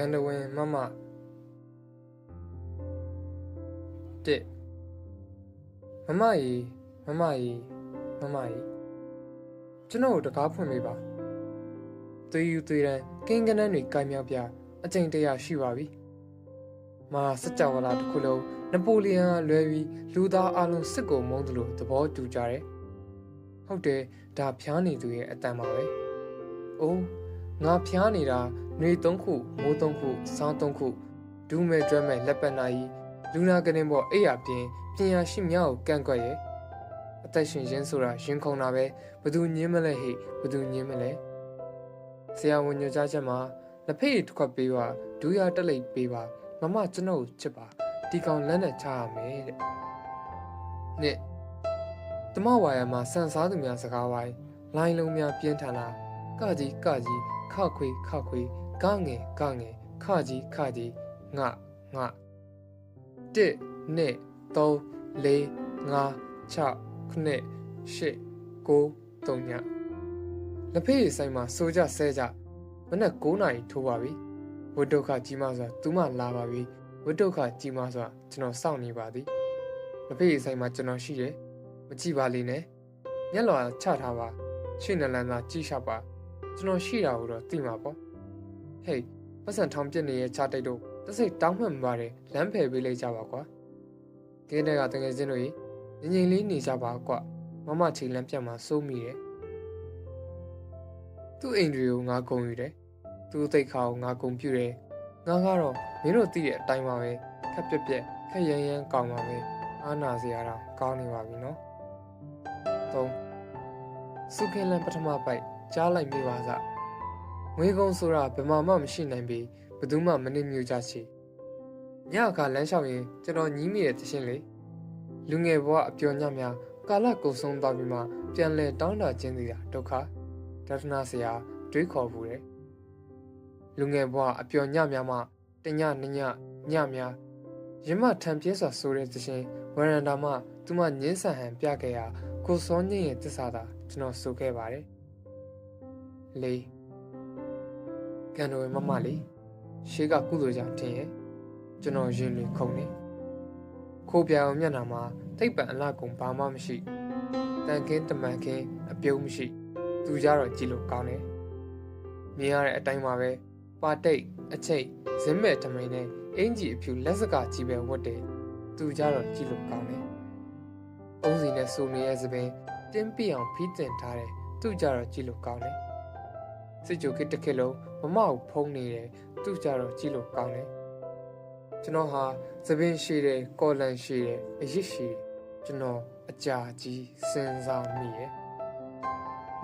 ကန်တဝင်မမတစ်မမကြီးမမကြီးမမကြီးကျွန်တော်တကားဖွင့်ပေးပါသွေးယူသွေးတန်းကင်းကနန်းတွေကိုင်မြောက်ပြအကျင့်တရားရှိပါပြီမာစကြဝဠာတစ်ခုလုံးနပိုလီယံလွဲပြီးလူသားအလုံးစစ်ကိုမုန်းသလိုသဘောတူကြတယ်ဟုတ်တယ်ဒါဖျားနေသူရဲ့အတန်ပါပဲအိုးငါဖျားနေတာနှွေ3ခုမိုး3ခုစောင်း3ခုဒူးမဲ့ကျွမ်းမဲ့လက်ပတ်နာကြီးလူနာကနေပေါ်အိယာပြင်းပညာရှိများကိုကန့်ကွက်ရဲ့အသက်ရှင်ရင်းဆိုတာရင်ခုန်တာပဲဘသူညင်းမလဲဟိဘသူညင်းမလဲဆရာဝန်ညွှန်ကြားချက်မှာလက်ဖေးတစ်ခွက်ပေးပါဒူးရတက်လိပ်ပေးပါမမကျွန်တော်ကိုချစ်ပါဒီကောင်လက်နဲ့ချရမယ်တဲ့နှစ်တမဝါရမှာစံစားသူများစကားဝိုင်းလိုင်းလုံးများပြင်းထန်လာကကြီးခခွေကငယ်ခကြီးငါတစ်နှစ်3 4 5 6 9 8 9 3ညလက်ဖေးဆိုင်မှာစိုးကြဆဲကြမနက်9နာရီထိုးပါပြီဝိဒုက္ခကြီးမဆိုတာသူမလာပါပြီဝိဒုက္ခကြီးမဆိုတာကျွန်တော်စောင့်နေပါသည်လက်ဖေးဆိုင်မှာကျွန်တော်ရှိတယ်မကြည့်ပါလိမ့်နဲ့မျက်လွှာချထားပါရှင်းနလန်သာကြည့်ရှောက်ပါကျွန်တော်ရှိတာကိုတော့သိမှာပေါ့ဟေးပတ်စံထောင်ပြစ်နေတဲ့ချတိတ်တို့တစိတ်တောင်းမှန်ပါတယ်လမ်းဖယ်ပေးလိုက်ကြပါကွာကင်းတဲ့ကတကယ်ချင်းတို့ငြိမ်လေးနေကြပါကွာမမချိန်လမ်းပြတ်မှာစိုးမိတယ်သူ့အိမ်တွေကိုငါဂုံယူတယ်သူ့သိက္ခာကိုငါဂုံပြူတယ်ငါကတော့မင်းတို့သိတဲ့အတိုင်းပါပဲခက်ပြက်ခက်ရမ်းရမ်းကောင်းပါပဲအာနာစရာတော့ကောင်းနေပါပြီနော်3စုခင်းလန်ပထမပိုက်ကြားလိုက်မိပါစငွေကုံဆိုတာဘယ်မှမရှိနိုင်ပြီဘယ်သူမှမနှိမ့်မြူကြချေညအခါလမ်းလျှောက်ရင်ကျွန်တော်ညီးမိတဲ့တရှင်လေလူငယ်ဘဝအပျော်ညများကာလကုံဆုံးသွားပြီးမှပြန်လဲတောင်းတခြင်းစီတာဒုက္ခဒသနာစရာတွေးခေါ်ဘူးတယ်လူငယ်ဘဝအပျော်ညများမှတညညများရမထံပြဲစွာဆိုတဲ့တရှင်ဝရန်တာမှသူမညင်းဆန်ဟန်ပြခဲ့ရာကိုစောညင်းရဲ့တစ္ဆာသာကျွန်တော်ဆိုခဲ့ပါတယ်၄ကန်တော်မမလေးရှေးကကုသိုလ်ကြောင့်ထင်ရဲ့ကျွန်တော်ရင်တွေခုန်နေခိုးပြအောင်မျက်နှာမှာထိပ်ပံအလှကုန်ဘာမှမရှိတန်ခင်းတမန်ခင်းအပြုံးမရှိသူကြတော့ကြည့်လို့ကောင်းတယ်မြင်ရတဲ့အတိုင်းပါပဲပါတိတ်အချိတ်ဇင်းမဲ့ထမိန်နဲ့အင်ကြီးအဖြူလက်စကကြီးပဲဝတ်တယ်သူကြတော့ကြည့်လို့ကောင်းတယ်အုံးစီနဲ့စူနေရဲ့သပင်တင်းပြအောင်ဖီးတင်ထားတယ်သူကြတော့ကြည့်လို့ကောင်းတယ်စစ်ကြိုခစ်တစ်ခစ်လုံးမမကိုဖုံးနေတယ်သူကြတော့ကြည့်လို့ကောင်းတယ်ကျွန်တော်ဟာသပင်ရှိတယ်ကော်လန်ရှိတယ်အရစ်ရှိတယ်ကျွန်တော်အကြာကြီးစဉ်းစားမိရဲ့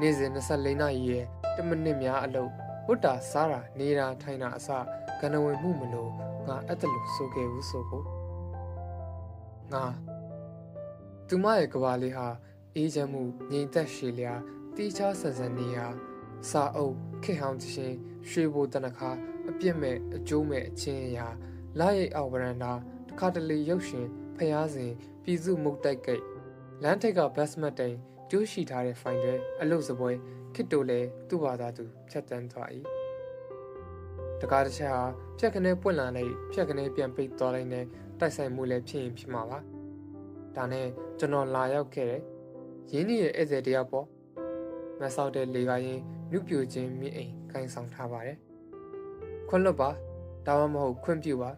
နေ့စဉ်24နာရီရဲ့10မိနစ်များအလုပ်ဝတ်တာစားတာနေတာထိုင်တာအစကဏ္ဍဝင်မှုမလို့ငါအဲ့တလို့ဆိုခဲ့ဘူးဆိုဖို့ငါသူမရဲ့ကဘာလေးဟာအေးချမ်းမှုငြိမ်သက်ရှည်လျာတီးခြားဆန်ဆန်နေရာစာအုပ်ခေဟောင်းချင်းရွှေဘိုတနခါအပြစ်မဲ့အကျိုးမဲ့အချင်းအရာလာရိတ်အောက်ဗရန်ဒါတခါတလေရုပ်ရှင်ဖျားစဉ်ပြည်စုမုတ်တိုက်ကိတ်လမ်းထိပ်ကဘတ်စမတ်တိန်ကျိုးရှိထားတဲ့ဖိုင်တွေအလုတ်စပွဲခစ်တိုလဲသူ့ဘာသာသူဖြတ်တန်းသွား၏တကားတစ်ချက်ဟာဖြက်ကနေပွင့်လာလိုက်ဖြက်ကနေပြန်ပိတ်သွားလိုက်နဲ့တိုက်ဆိုင်မှုလည်းဖြစ်ရင်ဖြစ်မှာပါဒါနဲ့ကျွန်တော်လာရောက်ခဲ့တယ်ရင်းနှီးရဲ့ဧည့်သည်တယောက်ပေါ့မဆောက်တဲ့လေကားရင်နုပြိုခြင်းမြင့်အိမ်ခိုင်းဆောင်ထားပါတယ်ခွင့်လွတ်ပါဒါမှမဟုတ်ခွင့်ပြုပါ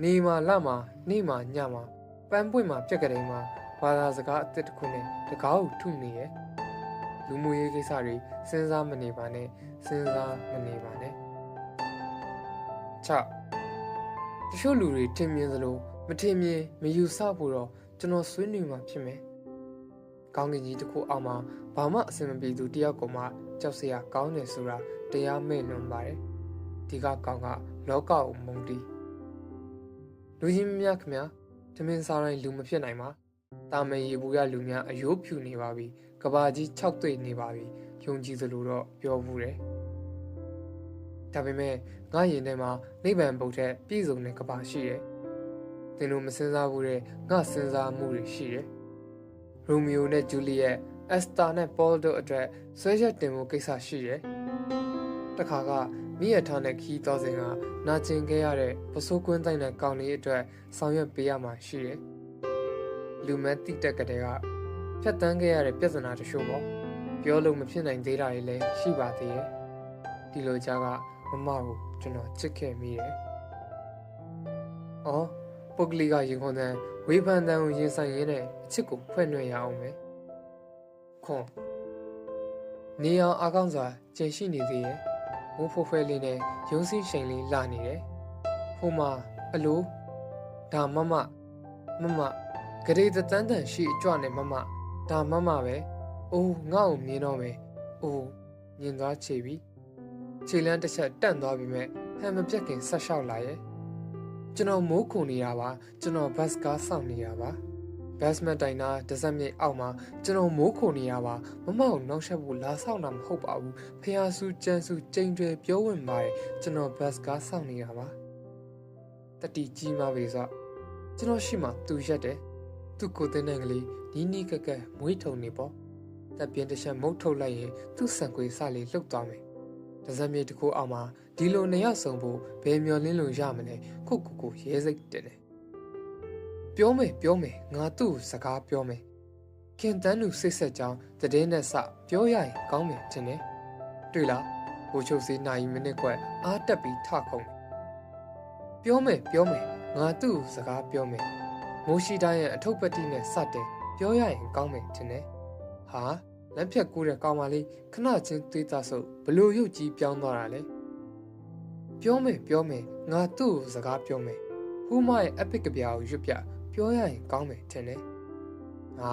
နေမှာလမှာနေမှာညမှာပန်းပွင့်မှာပြက်ကလေးမှာဘာသာစကားအသစ်တစ်ခုနဲ့တကားကိုထုနေရဲ့လူမှုရေးကိစ္စတွေစဉ်းစားမနေပါနဲ့စဉ်းစားမနေပါနဲ့6တချို့လူတွေထင်မြင်သလိုမထင်မြင်မယူဆဖို့တော့ကျွန်တော်ဆွေးနွေးမှာဖြစ်မယ်ကောင်းကင်ကြီးတစ်ခုအောက်မှာဘာမှအဆင်မပြေသူတယောက်ကိုမှကြောက်စရာကောင်းတယ်ဆိုတာတရားမဲ့လွန်ပါတယ်ဒီကကောင်ကလောကကိုမုံတီးလူကြီးများခင်ဗျာတမင်စားတိုင်းလူမဖြစ်နိုင်ပါတာမန်ရေဘူးရလူများအယိုးဖြူနေပါပြီကဘာကြီး6တွေ့နေပါပြီယုံကြည်သလိုတော့ပြောဘူးတယ်ဒါပေမဲ့ငါရင်ထဲမှာနိဗ္ဗာန်ဘုတ်ထက်ပြည့်စုံတဲ့ကဘာရှိတယ်သင်တို့မစင်စားဘူးတဲ့ငါစင်စားမှုတွေရှိတယ်ရိုမီယိုနဲ့ဂျူလီယက်အက်စတာနဲ့ပေါလ်တို့အတွက်ဆွဲချက်တင်ဖို့ကိစ္စရှိတယ်တခါက မိရထားနဲ့ခီးသွားစဉ်ကနာကျင်ခဲ့ရတဲ့ပစိုးကွင်းတိုင်းတဲ့ကောင်လေးအတွက်ဆောင်ရွက်ပေးရမှာရှိတယ်လူမဲတိတက်ကတဲ့ကဖြတ်တန်းခဲ့ရတဲ့ပြဿနာတချို့ပေါ့ပြောလို့မဖြစ်နိုင်သေးတာတွေလည်းရှိပါသေးတယ်ဒီလိုကြားကမမကိုကျွန်တော်ချစ်ခဲ့မိတယ်အော်ပုဂ္ဂလိကရင်ခွန်တဲ့ဝေဖန်တန်ကိုရင်ဆိုင်ရင်းနဲ့အချစ်ကိုဖွဲ့နှွှဲရအောင်မယ်ခွန်နေအောင်အကောင်းစွာကျင်ရှိနေသေးရဲ့မိုးဖိုးဖွဲလေးနဲ့ရုံးစင်းရှိန်လေးလာနေတယ်ဟိုမှာအလိုဒါမမဂရေတန်းတန်ရှိအကြွနဲ့မမဒါမမပဲအိုးငါ့ကိုမြင်တော့မယ်အိုးမြင်သွားချေပြီခြေလန်းတစ်ချက်တန့်သွားပြီမဲ့ဟန်မပြတ်ခင်ဆက်လျှောက်လာရဲ့ကျွန်တော်မိုးခုန်နေတာပါကျွန်တော်ဘတ်ကားစောင့်နေတာပါဘတ်မတ်တိုင်နာတစ်စက်မြေအောက်မှာကျွန်တော်မိုးခုန်နေတာပါမမကိုနောက်ဆက်ဖို့လာဆောင်တာမဟုတ်ပါဘူးဖះဆူကျန်းဆူကျိန်တွေပြောဝင်ပါတယ်ကျွန်တော်ဘတ်ကားစောင့်နေတာပါတတိကြီးမှပဲဆိုကျွန်တော်ရှိမှသူရက်တယ်သူ့ကိုယ်တဲ့နိုင်ကလေးနီးကကမွေးထုံနေပေါ့တပ်ပြင်းတစ်ချက်မုတ်ထုတ်လိုက်ရင်သူ့ဆန်ခွေစလေးလှုပ်သွားမယ်တစက်မြေတစ်ခုအောက်မှာဒီလိုနေရဆုံဖို့ဘယ်မျောလင်းလို့ရမလဲခုတ်ကိုရဲစိတ်တင်တယ်ပြောမယ်ငါသူ့စကားပြောမယ်ခင်တန်းသူစိတ်ဆက်ကြောင်းတည်င်းနဲ့စပြောရရင်ကောင်းမယ်ထင်တယ်တွေ့လားဘိုးချုပ်စီနိုင်မိနစ်ခွဲအားတက်ပြီးထခုံပြောမယ်ငါသူ့စကားပြောမယ်မိုးရှိတိုင်းရဲ့အထုပ်ပတိနဲ့စတင်ပြောရရင်ကောင်းမယ်ထင်တယ်ဟာလက်ဖြတ်ကူးတဲ့ကောင်မလေးခဏချင်းသွေးသားဆုပ်ဘလို့ရုပ်ကြီးပြောင်းသွားတာလဲပြောမယ်ငါသူ့စကားပြောမယ်ဟူးမရဲ့အပစ်ကပြာကိုရွတ်ပြပြောရရင်ကောင်းမယ်ထင်တယ်ဟာ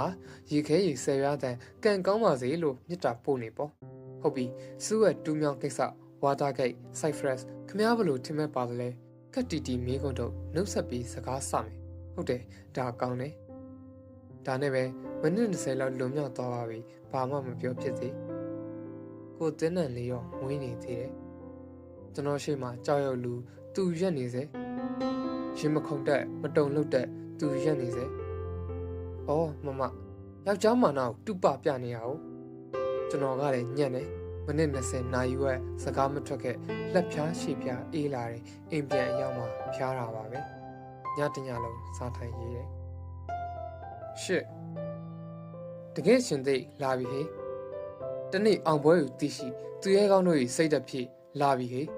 ရေခဲရေဆယ်ရတဲ့ကန်ကောင်းပါစေလို့မြစ်တာပို့နေပေါ့ဟုတ်ပြီစူးရဲ့တူးမြောင်ကိစ္စဝါတာဂိတ်ဆိုက်ဖရက်ခမားဘလို့ထင်မဲ့ပါသလဲကတ်တီတီမီးကုန်းတို့နှုတ်ဆက်ပြီးစကားစမယ်ဟုတ်တယ်ဒါကောင်းတယ်ဒါနဲ့ပဲမိနစ်20လောက်လွန်မြောက်သွားပါပြီဘာမှမပြောဖြစ်သေးကိုတင်းနံလေးရောမွေးနေသေးတယ်ကျွန်တော်ရှိမှကြောက်ရွံ့လူသူရက်နေစေရင်မခုန်တက်မတုံလို့တက်သူရက်နေစေအော်မမယောက်ျားမာနာကိုတူပပြနေရအောင်ကျွန်တော်ကလည်းညံ့တယ်မိနစ်20နာရီဝက်စကားမထွက်ခဲ့လက်ဖြားရှည်ဖြားအေးလာတယ်အိမ်ပြန်အရောက်မှဖြားတာပါပဲညတညလုံးစားထိုင်ရေးတယ်ရှစ်တကယ်ရှင်သိလာပြီဟေးတနေ့အောင်ပွဲကိုသိရှိသူရဲကောင်းတို့၏စိတ်သက်ဖြစ်လာပြီဟေး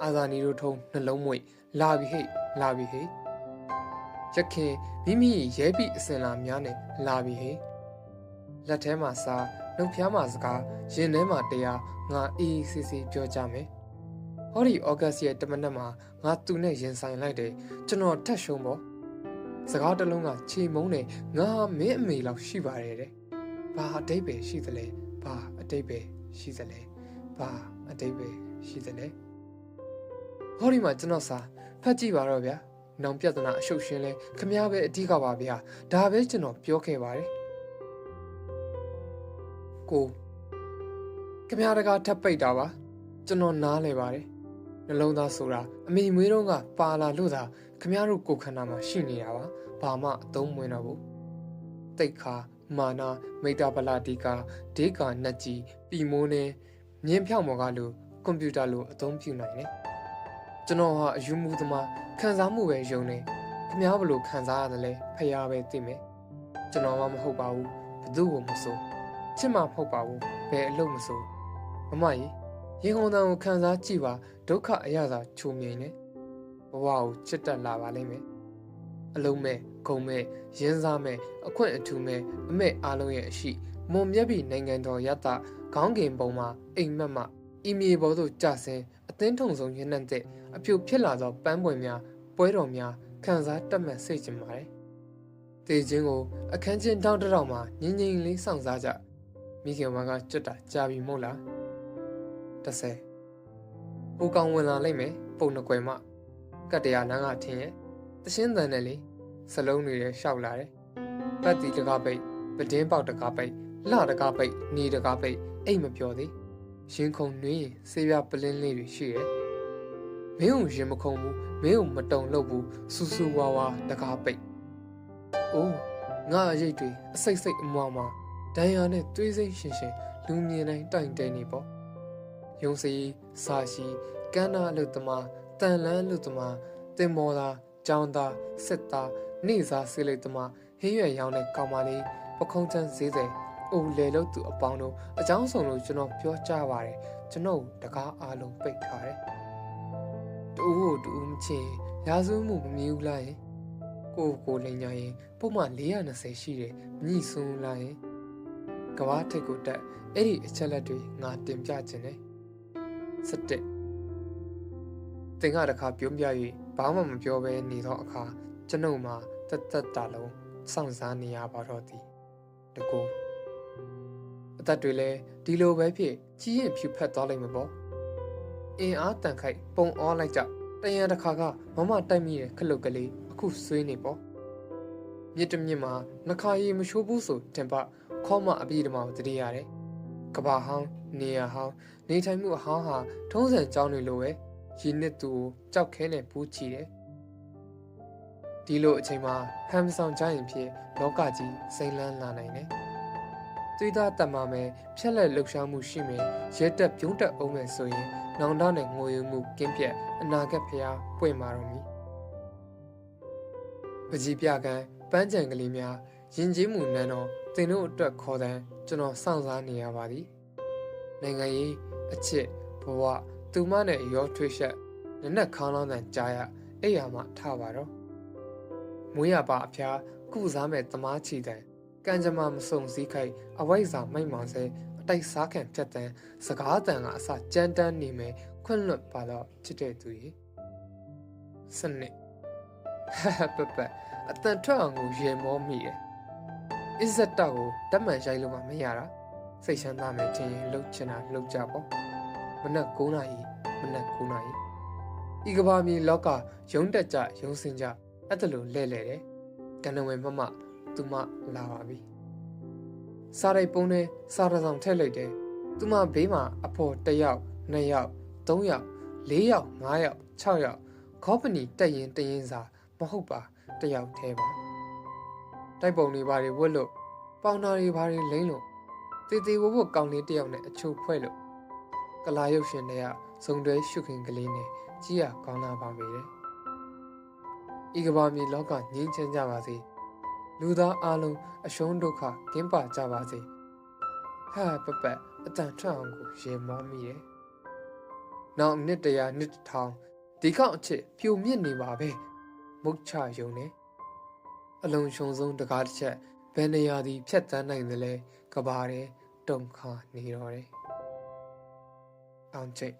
အာဇာနီတို့ထုံးနှလုံးမွေလာပြီဟေးရခင်မိမိရဲပိအစင်လာများနဲ့လာပြီဟေးလက်ထဲမှာစားနှုတ်ဖျားမှာစကားရင်ထဲမှာတရားငါအေးစီစီပြောကြမယ်ဟောဒီဩဂတ်ရဲ့တမနက်မှာငါသူနဲ့ရင်ဆိုင်လိုက်တယ်ကျွန်တော်ထက်ရှုံးပေါ့စကားတစ်လုံးကချေမုန်းတယ်ငါမင်းအမေလောက်ရှိပါတယ်တဲ့ဘာအတိတ်ပဲရှိသလဲဘာအတိတ်ပဲရှိသလဲဟောဒီမှာကျွန်တော်စာဖတ်ကြည့်ပါတော့ဗျာနောင်ပြဿနာအရှုပ်ရှင်းလဲခမည်းပဲအဓိကပါဗျာဒါပဲကျွန်တော်ပြောခဲ့ပါတယ်ကိုခမည်းတကားထပ်ပိတ်တာပါကျွန်တော်နားလဲပါတယ်နှလုံးသားဆိုတာအမေမွေးတော့ကပါလာလို့သာခမည်းတို့ကိုခန္ဓာမှာရှိနေတာပါဘာမှအသုံးမဝင်တော့ဘူးတိတ်ခါမာနာမိတာပလာတီကာဒေကာနတ်ကြီးပီမိုးနဲ့မြင်းဖြောင်းမော်ကလိုကွန်ပျူတာလိုအသုံးပြုနိုင်တယ်ကျွန်တော်ဟာအယူမှုသမားခံစားမှုပဲယုံနေခမည်းဘလို့ခံစားရတယ်လဲဖျားပဲသိမယ်ကျွန်တော်မှမဟုတ်ပါဘူးဘသူ့ကိုမဆိုချစ်မှမဟုတ်ပါဘူးဘယ်အလုပ်မဆိုမမကြီးရင်ခုန်တန်ကိုခံစားကြည့်ပါဒုက္ခအရသာချုံမြိန်နေဘဝကိုချစ်တတ်လာပါလိမ့်မယ်အလုံးမဲ့ဂုံမဲ့ရင်းစားမဲ့အခွင့်အထူးမဲ့အမဲ့အားလုံးရဲ့အရှိမွန်မြတ်ပြီးနိုင်ငံတော်ရတခေါင်းကင်ပုံမှာအိမ်မက်မှအီမေဘော်သို့ကြဆင်းအသင်းထုံဆုံးရင်းနှံ့တဲ့အပြုတ်ဖြစ်လာသောပန်းပွင့်များပွဲတော်များခံစားတတ်မှတ်စိတ်ချင်ပါတယ်တေချင်းကိုအခန်းချင်းတောက်တောက်မှာငင်းငင်းလေးစောင့်စားကြမိခင်မကကြွတ်တာကြာပြီမို့လား30ဟိုကောင်ဝင်လာလိုက်မယ်ပုံနှကွယ်မှကတ်တရားလမ်းကထင်းရဲ့တရှင်းတန်နဲ့လေစလုံးတွေရှောက်လာတယ်ပတ်တီတကားပိတ်ပတင်းပေါက်တကားပိတ်လှတကားပိတ်နေတကားပိတ်အိတ်မပြောသေးရင်ခုန်နှွေးဆေးပြပလင်းလေးတွေရှိတယ်မင်းကိုရင်မခုန်ဘူးမင်းကိုမတုံလို့ဘူးစူးစူးဝါဝါတကားပိတ်အိုးငါအရိတ်တွေအစိတ်စိတ်အမွားမှာဒဏ်ရာနဲ့သွေးစိမ့်ရှင်ရှင်လူမြင်တိုင်းတိုင်တဲနေပေါ့ ယုံစီစာရှိကန်းနာအလုသမားတန်လန်းအလုသမားတင်မောသားကျောင်းသားစစ်သားနေစားစေလိတ်သမားဟင်းရွက်ရောင်းတဲ့ကောင်မလေးပခုံးချမ်းဈေးစိမ်အိုလေလို့သူအပေါင်းတို့အကြောင်းဆောင်လို့ကျွန်တော်ပြောကြပါတယ်ကျွန်တော်တကားအားလုံးပိတ်ထားတယ်တူကိုတူမချင်ရာဇဝမှုမမြင်ဘူးလားယင်ကိုလိန်ညာရင်ပုံမှန်420ရှိတယ်မြည်စွန်းလာရင်ကဘာထိတ်ကိုတက်အဲ့ဒီအချက်လက်တွေငါတင်ပြခြင်းနဲ့17တင်ကတခါပြုံးပြ၍ဘာမှမပြောဘဲနေသောအခါကျွန်ုပ်မှာတက်တာလုံးစောင့်စားနေရပါတော့သည်တကူအသက်တွေလည်းဒီလိုပဲဖြစ်ကြီးရင်ဖြူဖက်သွားလိုက်မှာပေါ့အင်းအားတန်ခိုက်ပုံအောလိုက်ကြတရံတစ်ခါကမမတိုက်မိတဲ့ခလုတ်ကလေးအခုဆွေးနေပေါ့မြစ်တမြစ်မှာနှခါရီမချိုးဘူးဆိုတင်ပခေါမအပြည့်တမောင်တတိရတယ်ကဘာဟောင်းနေရဟောင်းနေထိုင်မှုအဟောင်းဟာထုံးစံကြောင်းတွေလိုပဲရင်းနှစ်သူကိုကြောက်ခဲနဲ့ပူးချီတယ်ဒီလိုအချိန်မှာဟမ်ဆောင်ကြရင်ဖြစ်လောကကြီးစိမ့်လန်းလာနိုင်တယ်သွေးသားတမမယ်ဖြက်လက်လှုပ်ရှားမှုရှိမယ်ရဲတက်ပြုံးတက်အောင်မယ်ဆိုရင်နောင်တနဲ့ငိုယုံမှုကင်းပြတ်အနာဂတ်ဖျားပွင့်မာတော့မည်ပကြီးပြကံပန်းကြံကလေးများရင်ကျေးမှုနန်းတော်တင်တို့အတွက်ခေါ်တဲ့ကျွန်တော်စောင့်စားနေရပါသည်နိုင်ငံရေးအချစ်ဘဝသူမနဲ့ရောထွေးချက်နက်နက်ခေါင်းလောင်းတန်ကြားရအဲ့ရမှထပါတော့မွေးရပါအဖျားကုစားမဲ့သမားချီတန်ကံကြမ္မာမစုံစည်းခိုက်အဝိဇ္ဇာမိတ်မောင်စဲအတိုက်စားခံဖြတ်တန်းစကားတန်ကအစကြမ်းတမ်းနေမယ်ခွင့်လွတ်ပါတော့ချစ်တဲ့သူကြီးစနစ်ပပအတန်ထွက်အောင်ကိုရေမောမိတယ်အစ်ဇက်တော့ကိုတတ်မှန်ရိုက်လို့မှမရတာစိတ်ချမ်းသာမယ်ချင်းလှုပ်ချင်တာလှုပ်ကြပေါ့မနက်9နာရီဤကဘာမြေလောကရုံးတက်ကြရုံးစင်ကြအဲ့ဒါလိုလဲတယ်ကန္နဝဲမသူမလာပါပြီစားရိုက်ပုံးနဲ့စားရဆောင်ထည့်လိုက်တယ်သူမဘေးမှာအဖော်1ယောက်2ယောက်3ယောက်4ယောက်5ယောက်6ယောက်ခေါပနီတက်ရင်စာမဟုတ်ပါ1ယောက်ထဲပါတိုက်ပုံတွေဘာတွေဝတ်လို့ပေါင်နာတွေဘာတွေလိမ့်လို့တေတေဝဝကောင်းလေး1ယောက်နဲ့အချိုဖွဲ့လို့ကလာရုပ်ရှင်တွေကစုံတွဲရှုခင်ကလေးနဲ့ကြီးရကောင်းလာပါပေတယ်ဤကဘာမြေလောကငြိမ်းချမ်းကြပါစေလူသားအလုံးအရှုံးဒုက္ခကင်းပါကြပါစေဟာပပအတန်ထွက်အောင်ကိုရေမောမိတယ်နောက်နှစ်တရာနှစ်ထောင်ဒီကောက်အချစ်ပြိုမြင့်နေပါပဲမုတ်ချယုံနေအလုံးရှုံဆုံးတကားတစ်ချက်ဘယ်နေရာသည်ဖြတ်တန်းနိုင်သလဲကဘာတဲ့တုံခါနေတော့တယ်အောင်ချိတ်